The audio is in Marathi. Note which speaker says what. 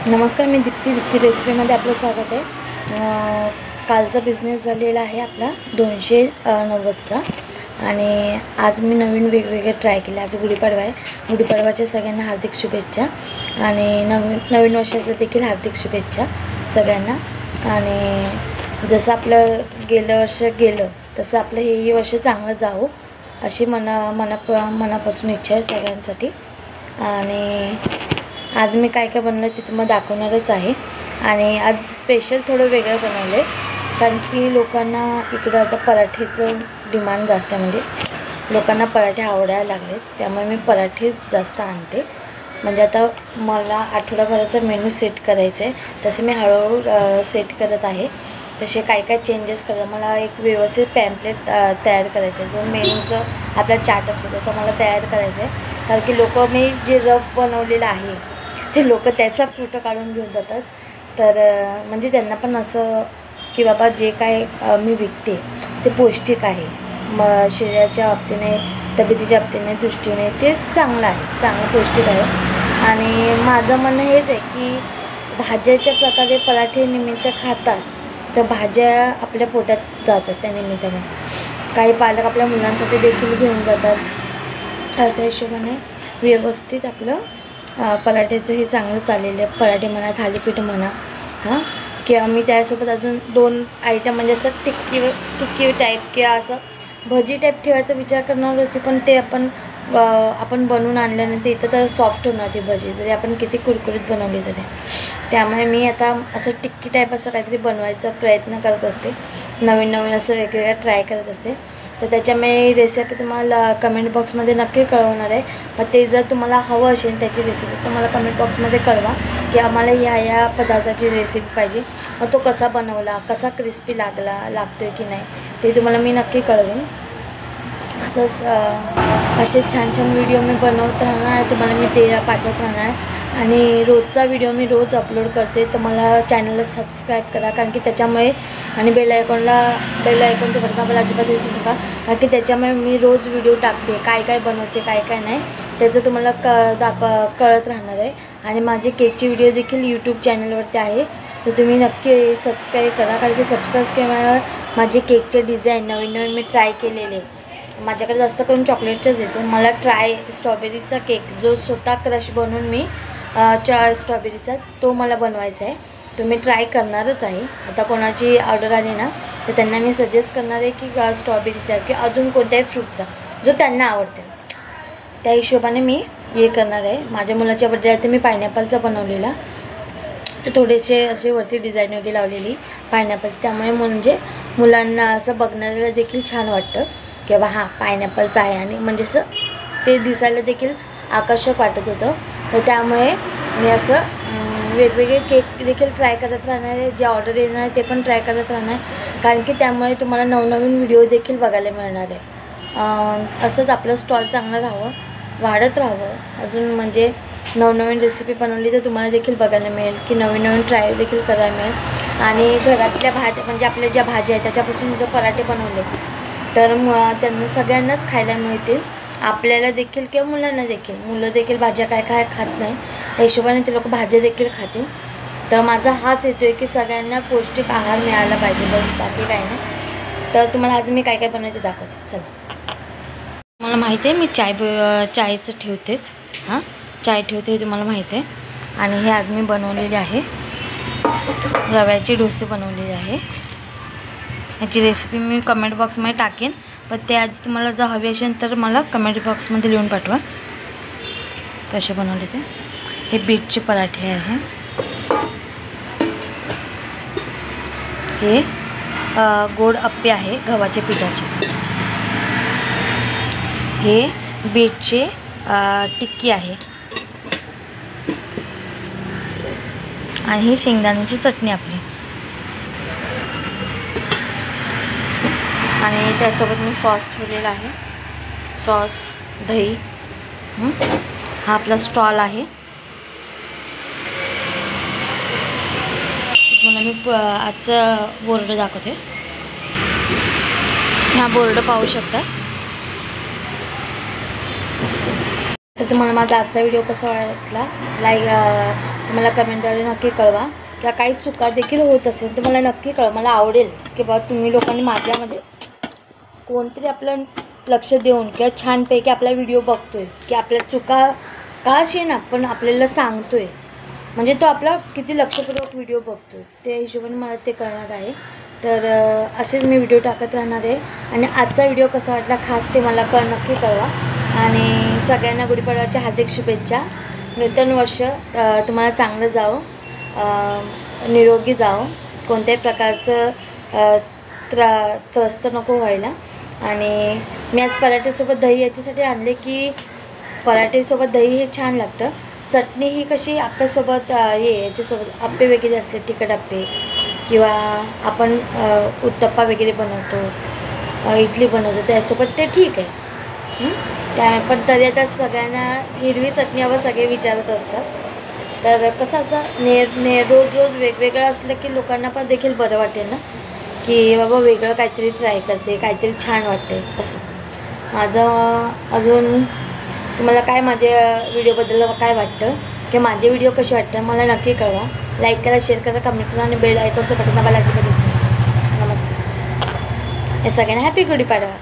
Speaker 1: नमस्कार, मी दीप्ती रेसिपीमध्ये आपलं स्वागत आहे। कालचा बिझनेस झालेला आहे आपला 290चा आणि आज मी नवीन वेगवेगळे ट्राय केले। आज गुढीपाडवा आहे, गुढीपाडवाच्या सगळ्यांना हार्दिक शुभेच्छा आणि नवीन वर्षाच्या देखील हार्दिक शुभेच्छा सगळ्यांना। आणि जसं आपलं गेलं वर्ष गेलं तसं आपलं हे वर्ष चांगलं जावो अशी मनापासून इच्छा आहे सगळ्यांसाठी। आणि आज मी काय काय बनवलं ते तुम्हाला दाखवणारच आहे। आणि आज स्पेशल थोडं वेगळं बनवलं आहे कारण की लोकांना इकडं आता पराठेचं डिमांड जास्त आहे, म्हणजे लोकांना पराठे आवडायला लागलेत, त्यामुळे मी पराठेच जास्त आणते। म्हणजे आता मला आठवडाभराचा मेनू सेट करायचा आहे, तसे मी हळूहळू सेट करत आहे। तसे काय काय चेंजेस करत मला एक व्यवस्थित पॅम्पलेट तयार करायचं आहे, जो मेनूचं आपला चार्ट असतो तसं मला तयार करायचं आहे। कारण की लोक मी जे रफ बनवलेलं आहे ते लोक त्याचा फोटो काढून घेऊन जातात, तर म्हणजे त्यांना पण असं की बाबा जे काय मी विकते ते पौष्टिक आहे, शरीराच्या बाबतीने तब्येतीच्या बाबतीने दृष्टीने ते चांगलं आहे, चांगलं पौष्टिक आहे। आणि माझं म्हणणं हेच आहे की भाज्याच्या प्रकारे पराठे निमित्त खातात तर भाज्या आपल्या पोटात जातात, त्या निमित्ताने काही पालक आपल्या मुलांसाठी देखील घेऊन जातात। अशा हिशोबाने व्यवस्थित आपलं पराठ्याचं हे चांगलं चाललेलं आहे। पराठे म्हणा, थालीपीठ म्हणा, हां, किंवा मी त्यासोबत अजून 2 आयटम म्हणजे असं टिक्की टाईप किंवा असं भजी टाईप ठेवायचा विचार करणार होती, पण ते आपण बनवून आणल्यानंतर इथं तर सॉफ्ट होणार ती भजी, जरी आपण किती कुरकुरीत बनवली तरी। त्यामुळे मी आता असं टिक्की टाईप असं काहीतरी बनवायचा प्रयत्न करत असते, नवीन असं वेगवेगळ्या ट्राय करत असते। तर त्याच्यामुळे रेसिपी तुम्हाला कमेंट बॉक्समध्ये नक्की कळवणार आहे। मग ते जर तुम्हाला हवं असेल त्याची रेसिपी तर मला कमेंट बॉक्समध्ये कळवा की आम्हाला ह्या पदार्थाची रेसिपी पाहिजे, मग तो कसा बनवला, कसा क्रिस्पी लागतो आहे की नाही ते तुम्हाला मी नक्की कळवेन। असंच असे छान व्हिडिओ मी बनवत राहणार, तुम्हाला मी ते पाठवत राहणार आणि रोजचा व्हिडिओ मी रोज अपलोड करते। तर मला चॅनलला सबस्क्राईब करा, कारण की त्याच्यामुळे आणि बेल आयकॉनचं बटन मला अजिबात विसरू नका, कारण की त्याच्यामुळे मी रोज व्हिडिओ टाकते, काय काय बनवते काय काय नाही त्याचं तुम्हाला कळत राहणार आहे। आणि माझे केकची व्हिडिओ देखील यूट्यूब चॅनलवरती आहे, तर तुम्ही नक्की सबस्क्राईब करा, कारण की सबस्क्राईब केल्यामुळे माझे केकचे डिझाईन नवीन मी ट्राय केलेले, माझ्याकडे जास्त करून चॉकलेटचंच येते। मला स्ट्रॉबेरीचा केक जो स्वतः क्रश बनवून मी स्ट्रॉबेरीचा तो मला बनवायचा आहे, तो मी ट्राय करणारच आहे। आता कोणाची ऑर्डर आली ना तर त्यांना मी सजेस्ट करणार आहे की स्ट्रॉबेरीचा किंवा अजून कोणत्याही फ्रूटचा जो त्यांना आवडते त्या हिशोबाने मी हे करणार आहे। माझ्या मुलाच्या बड्डे आहे तर मी पायनॅपलचा बनवलेला, तर थोडेसे असे वरती डिझाईन वगैरे लावलेली पायनॅपल, त्यामुळे म्हणजे मुलांना असं बघणाऱ्याला देखील छान वाटतं की बाबा हां पायनॅपलचं आहे, आणि म्हणजे असं ते दिसायला देखील आकर्षक वाटत होतं। तर त्यामुळे मी असं वेगवेगळे केक देखील ट्राय करत राहणार आहे, जे ऑर्डर येणार आहे ते पण ट्राय करत राहणार आहे, कारण की त्यामुळे तुम्हाला नवनवीन व्हिडिओ देखील बघायला मिळणार आहे। असंच आपलं स्टॉल चांगलं राहावं, वाढत राहावं, अजून म्हणजे नवनवीन रेसिपी बनवली तर तुम्हाला देखील बघायला मिळेल की नवीन ट्राय देखील करायला मिळेल। आणि घरातल्या भाज्या म्हणजे आपल्या ज्या भाज्या आहेत त्याच्यापासून जर पराठे बनवले तर त्यांना सगळ्यांनाच खायला मिळतील, आपल्याला देखील किंवा मुलांना देखील। मुलं देखील भाज्या काय खात नाही, त्या हिशोबाने ते लोक भाज्या देखील खातील। तर माझा हाच येतो आहे की सगळ्यांना पौष्टिक आहार मिळाला पाहिजे, बस बाकी काही नाही। तर तुम्हाला आज मी काय काय बनवते दाखवते, चला। मला माहिती आहे मी चायचं ठेवतेच, हां चाय ठेवते हे तुम्हाला माहिती आहे। आणि हे आज मी बनवलेले आहे, रव्याचे डोसे बनवलेले आहे। याची रेसिपी मी कमेंट बॉक्समध्ये टाकेन, पण त्याआधी तुम्हाला जर हवी असेल तर मला कमेंट बॉक्समध्ये लिहून पाठवा कसे बनवले ते। हे बीटचे पराठे आहे, हे गोड अप्पे आहे गव्हाच्या पिठाचे, हे बीटचे टिक्की आहे, आणि ही शेंगदाण्याची चटणी आपली, आणि त्यासोबत मी सॉस ठेवलेला आहे, सॉस दही। हा आपला स्टॉल आहे, तुम्हाला मी आजचं बोर्ड दाखवते, हा बोर्ड पाहू शकता। तर तुम्हाला माझा आजचा व्हिडिओ कसा वाटला मला कमेंटद्वारे नक्की कळवा. किंवा काही चुका देखील होत असेल तर मला नक्की कळवा. मला आवडेल की बाबा तुम्ही लोकांनी माझ्या म्हणजे कोणतरी आपलं लक्ष देऊन किंवा छानपैकी आपला व्हिडिओ बघतो आहे की आपल्या चुका का अशी ना पण आपल्याला सांगतो आहे, म्हणजे तो आपला किती लक्षपूर्वक व्हिडिओ बघतो आहे, त्या हिशोबाने मला ते कळणार आहे. तर असेच मी व्हिडिओ टाकत राहणार आहे. आणि आजचा व्हिडिओ कसा वाटला खास ते मला नक्की कळवा. आणि सगळ्यांना गुढीपाडव्याच्या हार्दिक शुभेच्छा. नूतन वर्ष तुम्हाला चांगलं जावं, निरोगी जावं, कोणत्याही प्रकारचं त्रस्त नको व्हायला. आणि मी आज पराठेसोबत दही याच्यासाठी आणले की पराठेसोबत दही हे छान लागतं. चटणी ही कशी आप्प्यासोबत याच्यासोबत आप्पे वगैरे असले, तिखट आप्पे किंवा आपण उत्तप्पा वगैरे बनवतो, इडली बनवतो, त्यासोबत ते ठीक आहे. पण तरी आता सगळ्यांना हिरवी चटणी हवं सगळे विचारत असतात. तर कसं असं रोज रोज वेगवेगळं असलं की लोकांना पण देखील बरं वाटेल ना, की बाबा वेगळं काहीतरी ट्राय करते, काहीतरी छान वाटते असं. माझं अजून तुम्हाला काय माझ्या व्हिडिओबद्दल काय वाटतं किंवा माझे व्हिडिओ कसे वाटतं मला नक्की कळवा. लाईक करा, शेअर करा, कमेंट करा आणि बेल आयकॉनचं बटन दाबायला अजिबात विसरू नका. नमस्कार. हे सगळ्यांना हॅपी गुढीपाडवा.